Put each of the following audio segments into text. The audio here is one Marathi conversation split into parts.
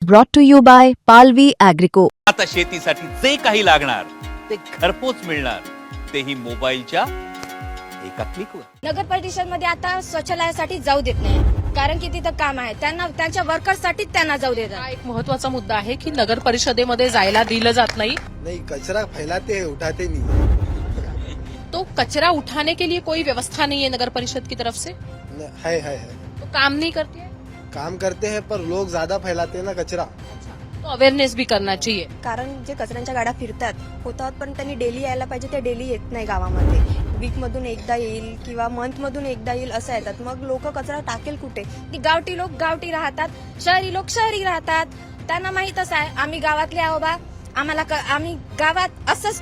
brought to you by Palvi Agrico. आता शेतीसाठी जे काही लागणार ते घरपोच मिळणार, तेही मोबाईलच्या एका क्लिकवर. नगर परिषदमध्ये आता शौचालयासाठी जाऊ देत नाही, कारण की तिथं काम आहे त्यांना, त्यांच्या वर्कर्ससाठी त्यांना जाऊ देतात. हा एक महत्वाचा मुद्दा आहे की नगर परिषदेमध्ये जायला दिलं जात नाही. नहीं, कचरा फैलाते हैं, उठाते नहीं. तो कचरा उठाने के लिए कोई व्यवस्था नहीं है नगर परिषद की तरफ से. है. तो काम नहीं करती है. काम करते हैं पर लोग ज्यादा फैलाते हैं ना कचरा. तो अवेअरनेस भी करना चाहिए. कारण जे कचऱ्यांच्या गाड्या फिरतात होतात, पण त्यांनी डेली यायला पाहिजे, ते डेली येत नाही गावामध्ये. वीक मधून एकदा येईल किंवा मंथ मधून एकदा येईल असं येतात. मग लोक कचरा टाकेल कुठे? गावठी लोक गावठी राहतात, शहरी लोक शहरी राहतात. त्यांना माहितच आहे आम्ही गावातले आहो बा, आम्हाला आम्ही गावात असंच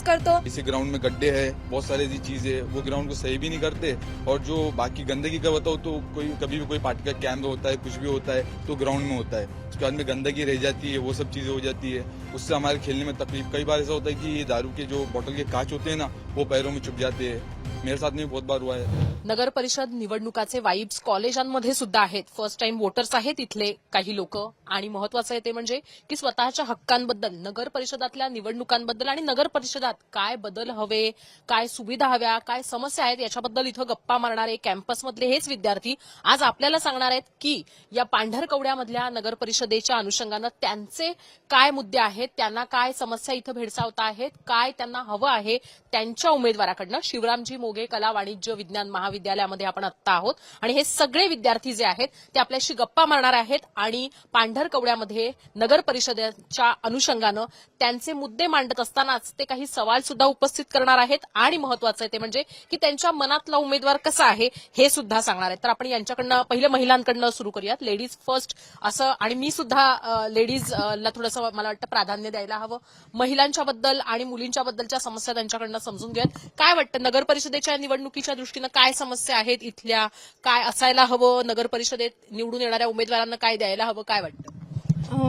करतो. इसी ग्राउंड में गड्ढे है, बहुत सारी ऐसी चीजें, वो ग्राउंड को सही भी नहीं करते. और जो बाकी गंदगी का बताओ तो कोई कभी भी कोई पार्टी का कैंप होता है, कुछ भी होता है तो ग्राउंड में होता है, उसके बाद में गंदगी रह जाती है, वो सब चीजें हो जाती है, उससे हमारे खेलने में तकलीफ. कई बार ऐसा होता है कि ये दारू के जो बोतल के कांच होते हैं ना, वो पैरों में चुभ जाते हैं. मेरे साथ में बहुत बार हुआ है. नगर परिषद निवडणुकाचे वाइब्स कॉलेजांमध्ये सुद्धा आहेत. फर्स्ट टाइम वोटर्स आहेत इथले काही लोक. आणि महत्वाचं आहे ते म्हणजे की स्वतःच्या हक्कांबद्दल, नगर परिषदातल्या निवडणुकांबद्दल आणि नगर परिषदात काय बदल हवे, काय सुविधा हव्या, काय समस्या आहेत याच्याबद्दल इथं गप्पा मारणारे कॅम्पसमधले हेच विद्यार्थी आज आपल्याला सांगणार आहेत की या पांढरकवड्यामधल्या नगर परिषदेच्या अनुषंगानं त्यांचे काय मुद्दे आहेत, त्यांना काय समस्या इथं भेडसावता आहेत, काय त्यांना हवं आहे त्यांच्या उमेदवाराकडनं. शिवरामजी मोघे कला वाणिज्य विज्ञान महाविद्यालयामध्ये आपण आत्ता आहोत आणि हे सगळे विद्यार्थी जे आहेत ते आपल्याशी गप्पा मारणार आहेत आणि पांढरकवड्यामध्ये नगर परिषदेच्या अनुषंगानं त्यांचे मुद्दे मांडत असतानाच ते काही सवाल सुद्धा उपस्थित करणार आहेत. आणि महत्वाचं आहे ते म्हणजे की त्यांच्या मनातला उमेदवार कसा आहे हे सुद्धा सांगणार आहेत. तर आपण यांच्याकडनं पहिले महिलांकडनं सुरू करूयात. लेडीज फर्स्ट असं, आणि मी सुद्धा लेडीजला थोडंसं मला वाटतं प्राधान्य द्यायला हवं. महिलांच्या बद्दल आणि मुलींच्या बद्दलच्या समस्या त्यांच्याकडनं समजून घेऊयात. काय वाटतं नगर परिषदेच्या निवडणुकीच्या दृष्टीनं काय समस्या आहेत इथल्या, काय असायला हवं, नगर परिषदेत निवडून येणाऱ्या उमेदवारांना काय द्यायला हवं, काय वाटतं?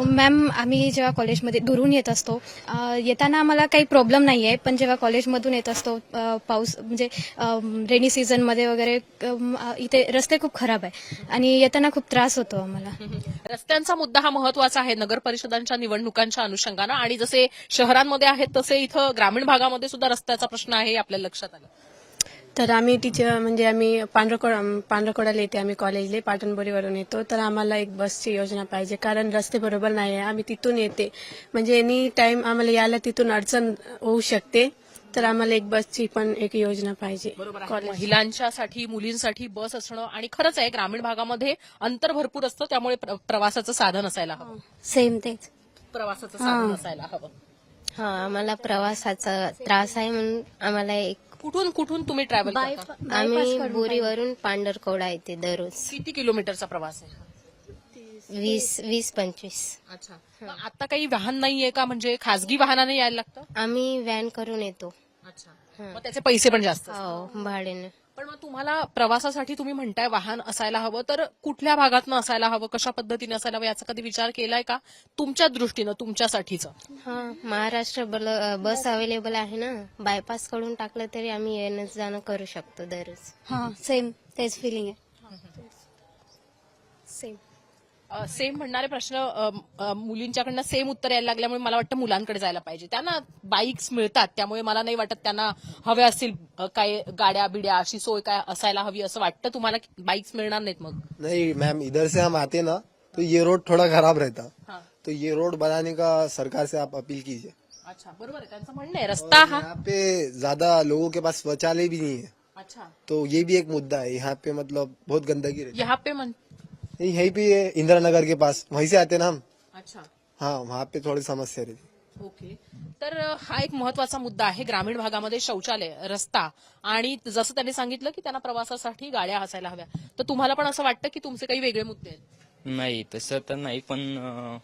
मॅम, आम्ही जेव्हा कॉलेजमध्ये दुरून येत असतो, येताना आम्हाला काही प्रॉब्लेम नाही आहे, पण जेव्हा कॉलेजमधून येत असतो पाऊस म्हणजे रेनी सीझनमध्ये वगैरे इथे रस्ते खूप खराब आहे आणि येताना खूप त्रास होतो आम्हाला. रस्त्यांचा मुद्दा हा महत्वाचा आहे नगर परिषदांच्या निवडणुकांच्या अनुषंगानं. आणि जसे शहरांमध्ये आहेत तसे इथं ग्रामीण भागामध्ये सुद्धा रस्त्याचा प्रश्न आहे आपल्याला लक्षात आलं. तर आम्ही टीचर म्हणजे आम्ही पांढरकवड्याला येते, आम्ही कॉलेजला पाटणबोरीवरून येतो. तर आम्हाला एक बसची योजना पाहिजे, कारण रस्ते बरोबर नाही आहे. आम्ही तिथून येते, म्हणजे एनी टाइम आम्हाला यायला तिथून अडचण होऊ शकते. तर आम्हाला एक बसची पण एक योजना पाहिजे. महिलांच्यासाठी, मुलींसाठी बस असणं, आणि खरंच आहे ग्रामीण भागामध्ये अंतर भरपूर असतं, त्यामुळे प्रवासाचं साधन असायला हवं. सेम तेच प्रवासाचं साधन असायला हवं. हा, आम्हाला प्रवासाचा त्रास आहे म्हणून आम्हाला एक. कुठून तुम्ही ट्रॅव्हल करता? आम्ही बोरीवरून पांढरकवडा येते दररोज. किती किलोमीटरचा प्रवास आहे? 20-25. अच्छा. आता काही वाहन नाहीये का, म्हणजे खासगी वाहनाने यायला लागतं? आम्ही व्हॅन करून येतो. अच्छा. मग त्याचे पैसे पण जास्त असतात. हो, भाड्याने. पण मग तुम्हाला प्रवासासाठी तुम्ही म्हणताय वाहन असायला हवं, तर कुठल्या भागातनं असायला हवं, कशा पद्धतीने असायला हवं याचा कधी विचार केलाय का तुमच्या दृष्टीनं, तुमच्यासाठीचं? हा, महाराष्ट्र बस अवेलेबल आहे ना, बायपास कडून टाकलं तरी आम्ही येणं जाणं करू शकतो दररोज. हां, सेम तेच फिलिंग आहे. सेम म्हणणारे प्रश्न मुलींच्याकडनं सेम उत्तर यायला लागल्यामुळे मला वाटतं मुलांकडे जायला पाहिजे. त्यांना बाईक्स मिळतात, त्यामुळे मला नाही वाटत त्यांना हव्या असतील काय गाड्या बिड्या, अशी सोय काय असायला हवी असं वाटतं तुम्हाला? बाईक्स मिळणार नाहीत मग? नहीं मैम, इधर से हम आते ना तो ये रोड थोड़ा खराब रहता, तो ये रोड बनाने का सरकार से आप अपील कीजिए. अच्छा, बरोबर आहे त्यांचं म्हणणं आहे. रस्ता हा यहाँ पे ज्यादा लोगों के पास शौचालय भी नहीं है. अच्छा, तो ये भी एक मुद्दा है. यहाँ पे मतलब बहुत गंदगी रहती यहाँ पे है. यहीं पे इंदिरा नगर के पास, वहीं से आते ना हम. अच्छा, हाँ, वहाँ पे थोड़ी समस्या रहती. ओके. तर हा एक महत्वाचा मुद्दा आहे. ग्रामीण भागामध्ये शौचालय, रस्ता, आणि जसं त्यांनी सांगितलं की त्यांना प्रवासासाठी गाड्या असायला हव्या. तर तुम्हाला पण असं वाटतं की तुमचे काही वेगळे मुद्दे आहेत? नाही, तसं तर नाही, पण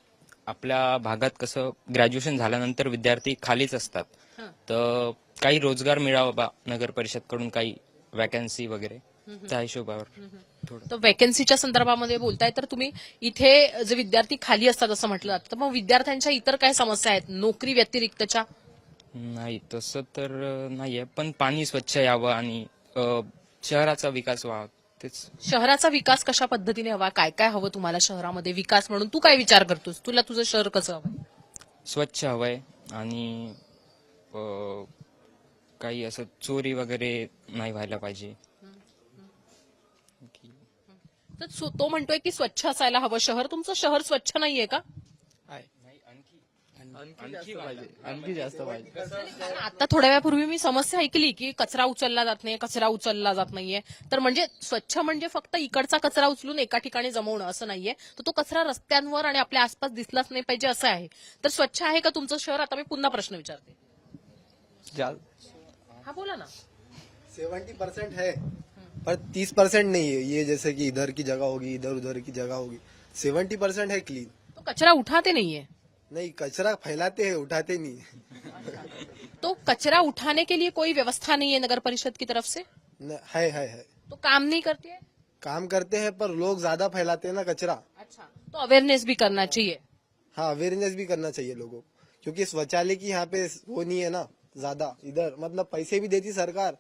आपल्या भागात कसं ग्रॅज्युएशन झाल्यानंतर विद्यार्थी खालीच असतात, तर काही रोजगार मिळावा बा नगर परिषदकडून, काही वॅकन्सी वगैरे, त्या हिशोबावर थोडं. तर वॅकन्सीच्या संदर्भामध्ये बोलताय, तर तुम्ही इथे जे विद्यार्थी खाली असतात असं म्हटलं जातं, तर मग विद्यार्थ्यांच्या इतर काय समस्या आहेत नोकरी व्यतिरिक्तच्या? नाही, तसं तर नाहीये, पण पाणी स्वच्छ यावं आणि शहराचा विकास व्हावा, तेच शहराचा विकास कशा पद्धतीने हवा, काय काय हवं तुम्हाला शहरामध्ये विकास म्हणून तू काय विचार करतोस, तुला तुझं शहर कसं हवं? स्वच्छ हवंय आणि काही असं चोरी वगैरे नाही व्हायला पाहिजे. तर तो म्हणतोय की स्वच्छ असायला हवं शहर. तुमचं शहर स्वच्छ नाहीये का? आणखी जास्त पाहिजे. आता थोड्या वेळापूर्वी मी समस्या ऐकली की कचरा उचलला जात नाही, कचरा उचलला जात नाहीये. तर म्हणजे स्वच्छ म्हणजे फक्त इकडचा कचरा उचलून एका ठिकाणी जमवणं असं नाहीये, तर तो कचरा रस्त्यांवर आणि आपल्या आसपास दिसलाच नाही पाहिजे असं आहे. तर स्वच्छ आहे का तुमचं शहर? आता मी पुन्हा प्रश्न विचारते. हा बोला ना. 70% है पर 30% नहीं है. ये जैसे कि इधर की जगह होगी, इधर उधर की जगह होगी. 70% है क्लीन. तो कचरा उठाते नाहीये. नहीं, कचरा फैलाते हैं, उठाते नहीं. तो कचरा उठाने के लिए कोई व्यवस्था नहीं है नगर परिषद की तरफ से? है. तो काम नहीं करती है? काम करते हैं पर लोग ज्यादा फैलाते हैं ना कचरा. अच्छा, तो अवेयरनेस भी करना चाहिए. हाँ, अवेयरनेस भी करना चाहिए लोगों को, क्योंकि शौचालय की यहाँ पे वो नहीं है ना ज्यादा. इधर मतलब पैसे भी देती सरकार,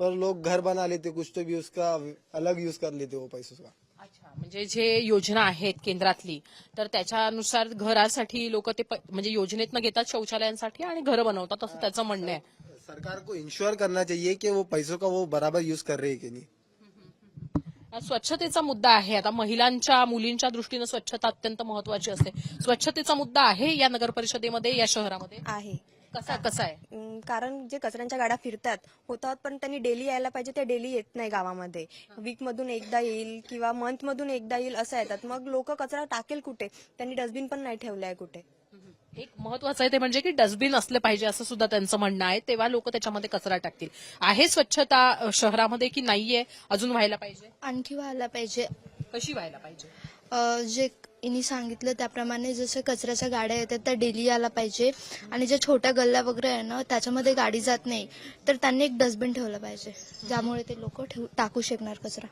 पर लोग घर बना लेते, कुछ तो भी उसका अलग यूज कर लेते वो पैसों का. अच्छा, म्हणजे जे योजना आहेत केंद्रातली, तर त्याच्यानुसार घरासाठी लोक ते म्हणजे योजनेतनं घेतात शौचालयांसाठी आणि घरं बनवतात असं त्याचं म्हणणं आहे. सरकार को इंश्योर करना चाहिए कि वो पैसों का वो बराबर यूज कर रहे हैं कि नहीं. स्वच्छतेचा मुद्दा आहे. आता महिलांच्या मुलींच्या दृष्टीनं स्वच्छता अत्यंत महत्वाची असते. स्वच्छतेचा मुद्दा आहे या नगर परिषदेमध्ये, या शहरामध्ये आहे. कसा आहे? कारण जे कचऱ्यांच्या गाड्या फिरतात होतात, पण त्यांनी डेली यायला पाहिजे, ते डेली येत नाही गावामध्ये. वीक मधून एकदा येईल किंवा मंथ मधून एकदा येईल असं येतात. मग लोक कचरा टाकेल कुठे? त्यांनी डस्टबिन पण नाही ठेवले आहे कुठे. एक महत्वाचं आहे ते म्हणजे की डस्टबिन असलं पाहिजे असं सुद्धा त्यांचं म्हणणं आहे. तेव्हा लोक त्याच्यामध्ये कचरा टाकतील. आहे स्वच्छता शहरामध्ये की नाहीये? अजून व्हायला पाहिजे. आणखी व्हायला पाहिजे. कशी व्हायला पाहिजे? जे इनी सांगितलं त्याप्रमाणे जसं कचऱ्याच्या गाड्या येतात त्या डेली यायला पाहिजे, आणि ज्या छोट्या गल्ल्या वगैरे आहे ना त्याच्यामध्ये गाडी जात नाही, तर त्यांनी एक डस्टबिन ठेवलं पाहिजे, ज्यामुळे ते लोक टाकू शकणार कचरा.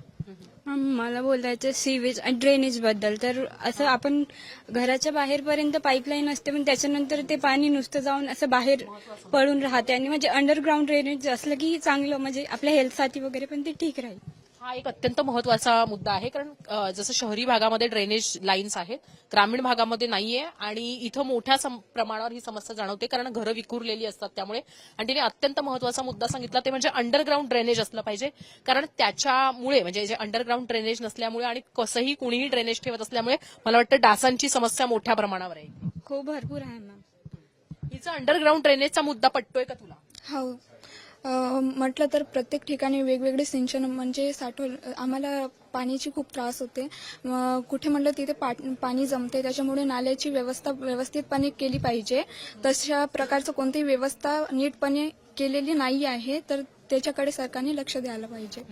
मला बोलायचं सीवेज आणि ड्रेनेज बद्दल. तर असं आपण घराच्या बाहेरपर्यंत पाईपलाईन असते, पण त्याच्यानंतर ते पाणी नुसतं जाऊन असं बाहेर पडून राहते, आणि म्हणजे अंडरग्राऊंड ड्रेनेज असलं की चांगलं, म्हणजे आपल्या हेल्थसाठी वगैरे पण ते ठीक राहील. हा एक अत्यंत महत्वाचा मुद्दा आहे. कारण जसं शहरी भागामध्ये ड्रेनेज लाईन्स आहेत, ग्रामीण भागामध्ये नाहीये, आणि इथं मोठ्या प्रमाणावर ही समस्या जाणवते कारण घरं विखुरलेली असतात त्यामुळे. आणि तिने अत्यंत महत्वाचा मुद्दा सांगितला ते म्हणजे अंडरग्राऊंड ड्रेनेज असलं पाहिजे. कारण त्याच्यामुळे म्हणजे जे अंडरग्राऊंड ड्रेनेज नसल्यामुळे आणि कसंही कुणीही ड्रेनेज ठेवत असल्यामुळे मला वाटतं डासांची समस्या मोठ्या प्रमाणावर आहे. खूप भरपूर आहे मॅम. हिचा अंडरग्राऊंड ड्रेनेजचा मुद्दा पटतोय का तुला? हो, म्हटलं तर प्रत्येक ठिकाणी वेगवेगळे सिंचन म्हणजे आम्हाला पाण्याची खूप त्रास होते. कुठे म्हटलं तिथे पाणी जमते, त्याच्यामुळे नाल्याची व्यवस्था व्यवस्थितपणे केली पाहिजे. तशा प्रकारचं कोणतीही व्यवस्था नीटपणे केलेली नाही आहे, तर त्याच्याकडे सरकारने लक्ष द्यायला पाहिजे.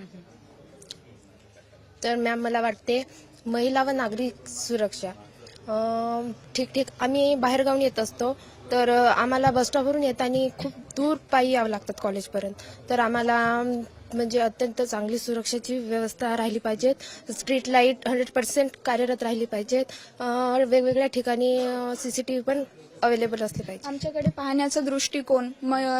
तर मॅम मला वाटते महिला व नागरिक सुरक्षा ठीक आम्ही बाहेरगावून येत असतो, तर आम्हाला बसस्टॉपवरून येताना खूप दूर पायी यावं लागतात कॉलेजपर्यंत. तर आम्हाला म्हणजे अत्यंत चांगली सुरक्षेची व्यवस्था राहिली पाहिजेत. स्ट्रीट लाईट 100% कार्यरत राहिली पाहिजेत. वेगवेगळ्या ठिकाणी सीसीटीव्ही पण अवेलेबल असले पाहिजे. आमच्याकडे पाहण्याचा दृष्टिकोन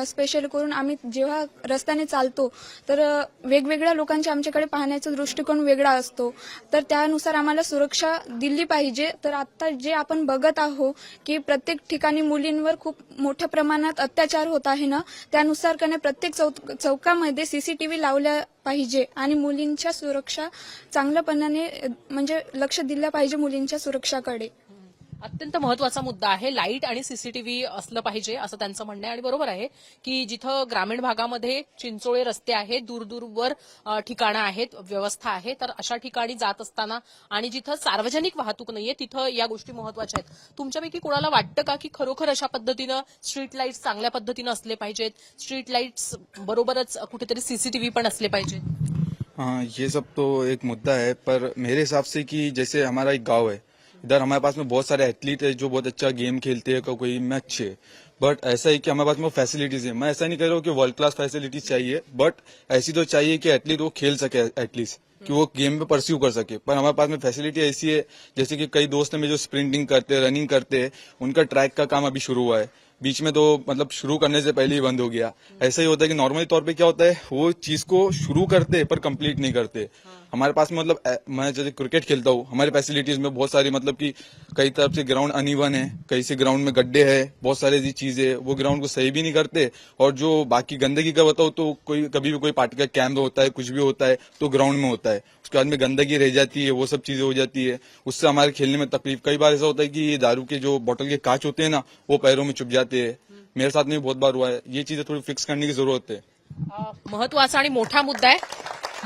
स्पेशल करून आम्ही जेव्हा रस्त्याने चालतो तर वेगवेगळ्या लोकांच्या आमच्याकडे पाहण्याचा दृष्टिकोन वेगळा असतो, तर त्यानुसार आम्हाला सुरक्षा दिली पाहिजे. तर आता जे आपण बघत आहोत की प्रत्येक ठिकाणी मुलींवर खूप मोठ्या प्रमाणात अत्याचार होत आहे ना, त्यानुसार प्रत्येक चौकामध्ये सीसीटीव्ही लावल्या पाहिजे आणि मुलींच्या सुरक्षा चांगल्यापणाने म्हणजे लक्ष दिलं पाहिजे मुलींच्या सुरक्षाकडे. अत्यंत महत्वाचा मुद्दा आहे. लाईट आणि सीसीटीव्ही असलं पाहिजे असं त्यांचं म्हणणं आहे. आणि बरोबर आहे की जिथं ग्रामीण भागामध्ये चिंचोळे रस्ते आहेत, दूरवर ठिकाणं आहेत, व्यवस्था आहे, तर अशा ठिकाणी जात असताना आणि जिथं सार्वजनिक वाहतूक नाहीये तिथं या गोष्टी महत्वाच्या आहेत. तुमच्यापैकी कोणाला वाटतं का की खरोखर अशा पद्धतीनं स्ट्रीट लाईट्स चांगल्या पद्धतीनं असले पाहिजेत, स्ट्रीट लाईट्स बरोबरच कुठेतरी सीसीटीव्ही पण असले पाहिजेत? हाँ, ये सब तो एक मुद्दा है, पर मेरे हिसाब से कि जैसे हमारा एक गांव है, इधर हमारे पास में बहुत सारे एथलीट है जो बहुत अच्छा गेम खेलते हैं, कोई में अच्छे है, बट ऐसा है कि हमारे पास में फैसिलिटीज है. मैं ऐसा नहीं कह रहा हूँ कि वर्ल्ड क्लास फैसिलिटीज चाहिए, बट ऐसी तो चाहिए कि एथलीट वो खेल सके एटलीस्ट, कि वो गेम में परस्यू कर सके. पर हमारे पास में फैसिलिटी ऐसी है जैसे कि कई दोस्त हैं जो स्प्रिंटिंग करते हैं, रनिंग करते हैं, उनका ट्रैक का काम अभी शुरू हुआ है. बीच में तो मतलब शुरू करने से पहले ही बंद हो गया। ऐसा ही होता है कि नॉर्मली तौर पे क्या होता है, वो चीज को शुरू करते पर कंप्लीट नहीं करते। हमारे पास में मतलब मैं जैसे क्रिकेट खेलता हूँ, हमारी फैसिलिटीज में बहुत सारी मतलब कि कई तरफ से ग्राउंड अनइवन है, कई से ग्राउंड में गड्ढे है, बहुत सारी ऐसी चीजें, वो ग्राउंड को सही भी नहीं करते। और जो बाकी गंदगी का बताओ तो कोई कभी भी कोई पार्टी का कैंप होता है, कुछ भी होता है तो ग्राउंड में होता है, उसके बाद में गंदगी रह जाती है, वो सब चीजें हो जाती है, उससे हमारे खेलने में तकलीफ। कई बार ऐसा होता है कि ये दारू के जो बोतल के कांच होते हैं ना, वो पैरों में चुभ जाते हैं। मेरे साथ में भी बहुत बार हुआ है। ये चीजें थोड़ी फिक्स करने की जरूरत है। महत्वाचा आणि मोठा मुद्दा आहे।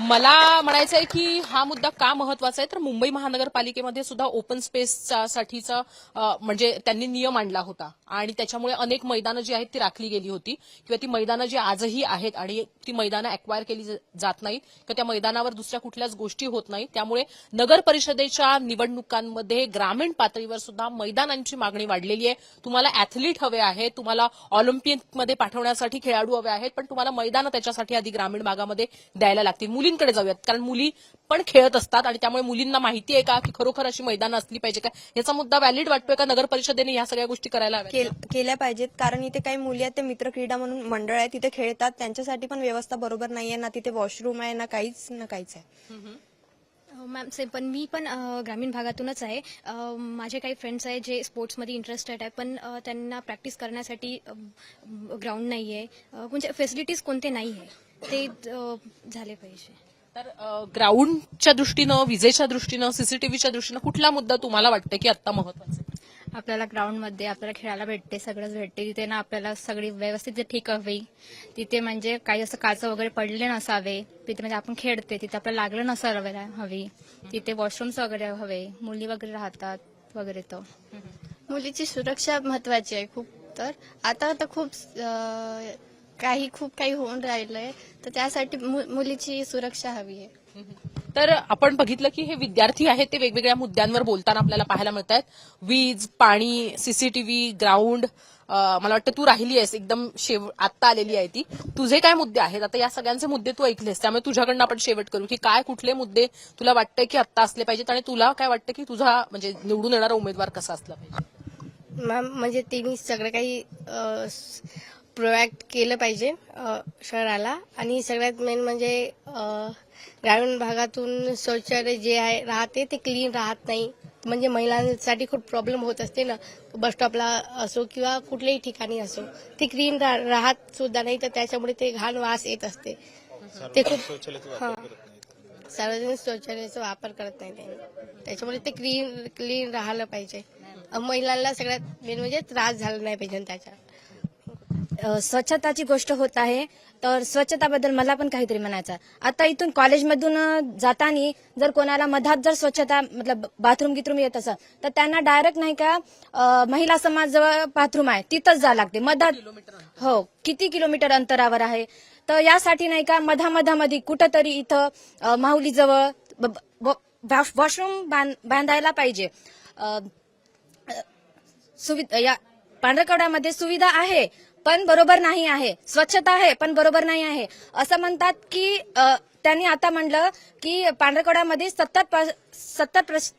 मला म्हणायचं आहे की हा मुद्दा का महत्वाचा आहे, तर मुंबई महानगरपालिकेमध्ये सुद्धा ओपन स्पेससाठीचा म्हणजे त्यांनी नियम आणला होता आणि त्याच्यामुळे अनेक मैदानं जी आहेत ती राखली गेली होती किंवा ती मैदानं जी आजही आहेत आणि ती मैदानं अक्वायर केली जात नाहीत किंवा त्या मैदानावर दुसऱ्या कुठल्याच गोष्टी होत नाहीत। त्यामुळे नगर परिषदेच्या निवडणुकांमध्ये ग्रामीण पातळीवर सुद्धा मैदानांची मागणी वाढलेली आहे। तुम्हाला ऍथलीट हवे आहेत, तुम्हाला ऑलिम्पिकमध्ये पाठवण्यासाठी खेळाडू हवे आहेत, पण तुम्हाला मैदानं त्याच्यासाठी आधी ग्रामीण भागामध्ये द्यायला लागतील। मुलींकडे जाऊयात, कारण मुली पण खेळत असतात आणि त्यामुळे मुलींना माहिती आहे का की खरोखर अशी मैदानं असली पाहिजे का, याचा मुद्दा व्हॅलिड वाटतोय का नगर परिषदेने या सगळ्या गोष्टी करायला हव्यात? केल्या पाहिजेत, कारण इथे काही मुली आहेत ते मित्र क्रीडा म्हणून मंडळ आहे, तिथे खेळतात, त्यांच्यासाठी पण व्यवस्था बरोबर नाहीये ना, तिथे वॉशरूम आहे ना काहीच आहे। मॅम सेम, पण मी पण ग्रामीण भागातूनच आहे। माझे काही फ्रेंड्स आहेत जे स्पोर्ट्समध्ये इंटरेस्टेड आहे, पण त्यांना प्रॅक्टिस करण्यासाठी ग्राउंड नाही आहे, म्हणजे फॅसिलिटीज कोणते नाही आहे, ते झाले पाहिजे। तर ग्राउंडच्या दृष्टीनं, विजेच्या दृष्टीनं, सीसीटीव्हीच्या दृष्टीनं कुठला मुद्दा तुम्हाला वाटतं की आता महत्वाचा आहे? आपल्याला ग्राउंडमध्ये आपल्याला खेळायला भेटते, सगळंच भेटते तिथे ना, आपल्याला सगळी व्यवस्थित ठीक हवी तिथे, म्हणजे काही असं काच वगैरे पडले नसावे तिथे, म्हणजे आपण खेळते तिथे आपल्याला लागलं नसायला हवी, तिथे वॉशरूम्स वगैरे हवे, मुली वगैरे राहतात वगैरे। तर मुलीची सुरक्षा महत्वाची आहे खूप, तर आता तर खूप काही होऊन राहिलंय, तर त्यासाठी मुलीची सुरक्षा हवी आहे। तर आपण बघितलं की हे विद्यार्थी आहेत ते वेगवेगळ्या मुद्द्यांवर बोलताना आपल्याला पाहायला मिळत आहेत। वीज, पाणी, सीसीटीव्ही, ग्राउंड, मला वाटतं तू राहिली आहेस एकदम आत्ता आलेली आहे ती, तुझे काय मुद्दे आहेत? आता या सगळ्यांचे मुद्दे तू ऐकलेस, त्यामुळे तुझ्याकडनं आपण शेवट करू की काय कुठले मुद्दे तुला वाटतंय की आत्ता असले पाहिजेत आणि तुला काय वाटतं की तुझा म्हणजे निवडून येणारा उमेदवार कसा असला पाहिजे? मॅम, म्हणजे तिने सगळं काही प्रोव्हाइड केलं पाहिजे शहराला, आणि सगळ्यात मेन म्हणजे ग्रामीण भागातून शौचालय जे आहे राहते ते क्लीन राहत नाही, म्हणजे महिलांसाठी खूप प्रॉब्लेम होत असते ना, बस स्टॉपला असो किंवा कुठल्याही ठिकाणी असो, ते क्लीन राहत सुद्धा नाही, तर त्याच्यामुळे ते घाण वास येत असते। ते खूप सार्वजनिक शौचालयाचा वापर करत नाही ते, त्याच्यामुळे ते क्लीन राहिलं पाहिजे। महिलांना सगळ्यात मेन म्हणजे त्रास झाला नाही पाहिजे त्याच्या। स्वच्छताची गोष्ट होत आहे, तर स्वच्छताबद्दल मला पण काहीतरी म्हणायचं। आता इथून कॉलेजमधून जाताना जर कोणाला मधात जर स्वच्छता मतलब बाथरूम गिथरूम येत असेल, तर त्यांना डायरेक्ट नाही का महिला समाज जवळ बाथरूम आहे तिथंच जावं लागते मधात। हो, किती किलोमीटर अंतरावर आहे, तर यासाठी नाही का मधामध्ये कुठंतरी इथं माहुलीजवळ वॉशरूम बांधायला पाहिजे। या पांढरकवड्यामध्ये सुविधा आहे पण बरोबर नाही आहे, स्वच्छता आहे पण बरोबर नाही आहे। असं म्हणतात की त्यांनी आता म्हणलं की पांढरकवड्यामध्ये 70%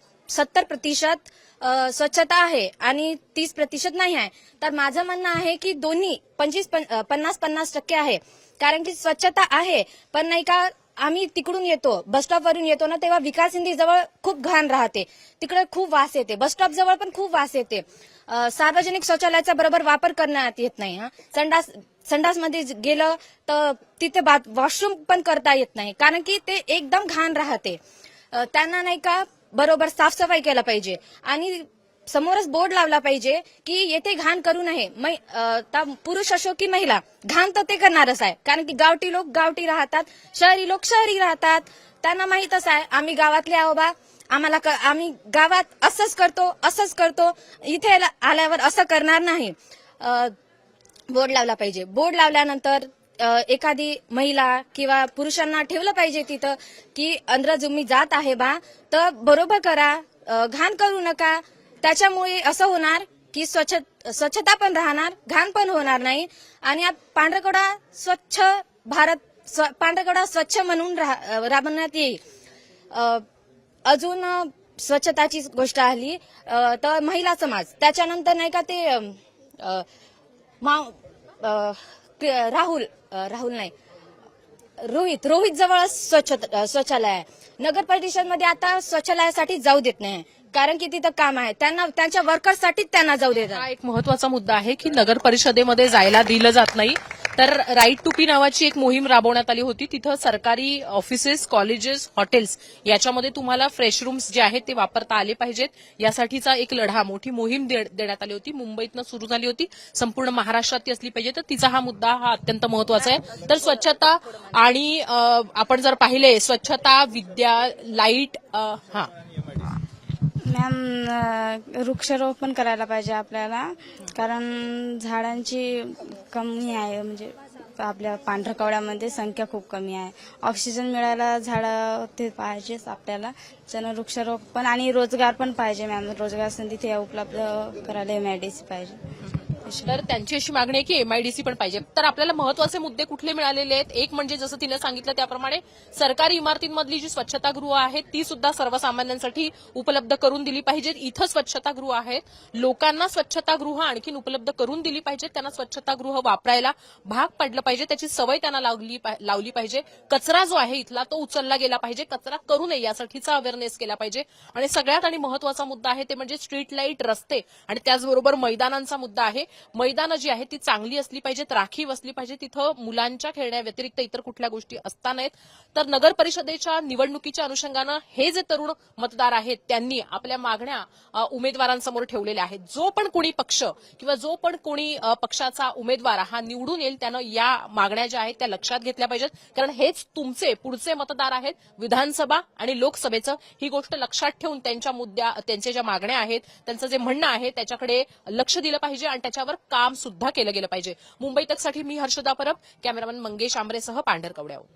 स्वच्छता आहे आणि 30% नाही आहे, तर माझं म्हणणं आहे की दोन्ही 50% आहे, कारण की स्वच्छता आहे पण नाही का आम्ही तिकडून येतो, बस स्टॉपवरून येतो ना, तेव्हा विकास हिंदी जवळ खूप घाण राहते, तिकडे खूप वास येते, बस स्टॉप जवळ पण खूप वास येते। सार्वजनिक शौचालयाचा बरोबर वापर करण्यात येत नाही। संडासमध्ये गेलं तर तिथे वॉशरूम पण करता येत नाही, कारण की ते एकदम घाण राहते। त्यांना नाही का बरोबर साफसफाई केला पाहिजे आणि समोरच बोर्ड लावला पाहिजे की येथे घाण करू नये, पुरुष असो की महिला, घाण तर ते करणारच आहे, कारण की गावठी लोक गावठी राहतात, शहरी लोक शहरी राहतात, त्यांना माहीतच आहे आम्ही गावातले आहो बा, आम्ही गावात असंच करतो, इथे आल्यावर असं करणार नाही। बोर्ड लावला पाहिजे, बोर्ड लावल्यानंतर एखादी महिला किंवा पुरुषांना ठेवलं पाहिजे तिथं की अंदरजुमी जात आहे बा तर बरोबर करा, घाण करू नका, त्याच्यामुळे असं होणार की स्वच्छता पण राहणार, घाण पण होणार नाही आणि पांढरकवडा स्वच्छ म्हणून राबवण्यात येईल। अजून स्वच्छताची गोष्ट आली तर महिला समाज, त्याच्यानंतर नाही का ते राहुल नाही, रोहित जवळ शौचालय आहे. नगर परिषदमध्ये आता शौचालयासाठी जाऊ देत नाही, कारण की तिथं काम आहे त्यांना, त्यांच्या वर्कर्ससाठीच त्यांना जाऊ देतात. हा एक महत्वाचा मुद्दा आहे की नगर परिषदेमध्ये जायला दिलं जात नाही. तर राईट टू पी नावाची एक मोहीम राबवण्यात आली होती. तिथं सरकारी ऑफिसेस, कॉलेजेस, हॉटेल्स याच्यामध्ये तुम्हाला फ्रेश रूम्स जे आहेत ते वापरता आले पाहिजेत. यासाठीचा एक लढा, मोठी मोहीम देण्यात आली होती. मुंबईतनं सुरू झाली होती, संपूर्ण महाराष्ट्रात ती असली पाहिजे. तर तिचा हा मुद्दा हा अत्यंत महत्वाचा आहे. तर स्वच्छता आणि आपण जर पाहिले स्वच्छता, विद्या, लाईट, हा मॅम वृक्षारोपण करायला पाहिजे आपल्याला, कारण झाडांची कमी आहे. म्हणजे आपल्या पांढऱ्या कवड्यामध्ये संख्या खूप कमी आहे. ऑक्सिजन मिळायला झाडं ते पाहिजेच आपल्याला. त्यानं वृक्षारोपण आणि रोजगार पण पाहिजे मॅम. रोजगार संधी ते उपलब्ध करायला MIDC पाहिजे. तर त्यांची अशी मागणी आहे की MIDC पण पाहिजे. तर आपल्याला महत्वाचे मुद्दे कुठले मिळालेले आहेत? एक म्हणजे जसं तिने सांगितलं त्याप्रमाणे सरकारी इमारतींमधली जी स्वच्छतागृह आहेत ती सुद्धा सर्वसामान्यांसाठी उपलब्ध करून दिली पाहिजेत. इथं स्वच्छतागृह आहेत, लोकांना स्वच्छतागृह आणखीन उपलब्ध करून दिली पाहिजेत. त्यांना स्वच्छतागृह वापरायला भाग पडलं पाहिजे, त्याची सवय त्यांना लावली पाहिजे. कचरा जो आहे इथला तो उचलला गेला पाहिजे, कचरा करू नये यासाठीचा अवेअरनेस केला पाहिजे. आणि सगळ्यात आणि महत्वाचा मुद्दा आहे ते म्हणजे स्ट्रीट लाईट, रस्ते आणि त्याचबरोबर मैदानांचा मुद्दा आहे. मैदानं जी आहेत ती चांगली असली पाहिजेत, राखीव असली पाहिजे. तिथं मुलांच्या खेळण्या व्यतिरिक्त इतर कुठल्या गोष्टी असता नाहीत. तर नगर परिषदेच्या निवडणुकीच्या अनुषंगानं हे जे तरुण मतदार आहेत त्यांनी आपल्या मागण्या उमेदवारांसमोर ठेवलेल्या आहेत. जो पण कोणी पक्ष किंवा जो पण कोणी पक्षाचा उमेदवार हा निवडून येईल त्यानं या मागण्या ज्या आहेत त्या लक्षात घेतल्या पाहिजेत, कारण हेच तुमचे पुढचे मतदार आहेत. विधानसभा आणि लोकसभेचं ही गोष्ट लक्षात ठेवून त्यांच्या ज्या मागण्या आहेत, त्यांचं जे म्हणणं आहे त्याच्याकडे लक्ष दिलं पाहिजे आणि त्याच्यावर काम सुद्धा केलं गेलं पाहिजे. मुंबई तकसाठी मी हर्षदा परब, कॅमेरामन मंगेश आंबरेसह पांढरकवड्याहून.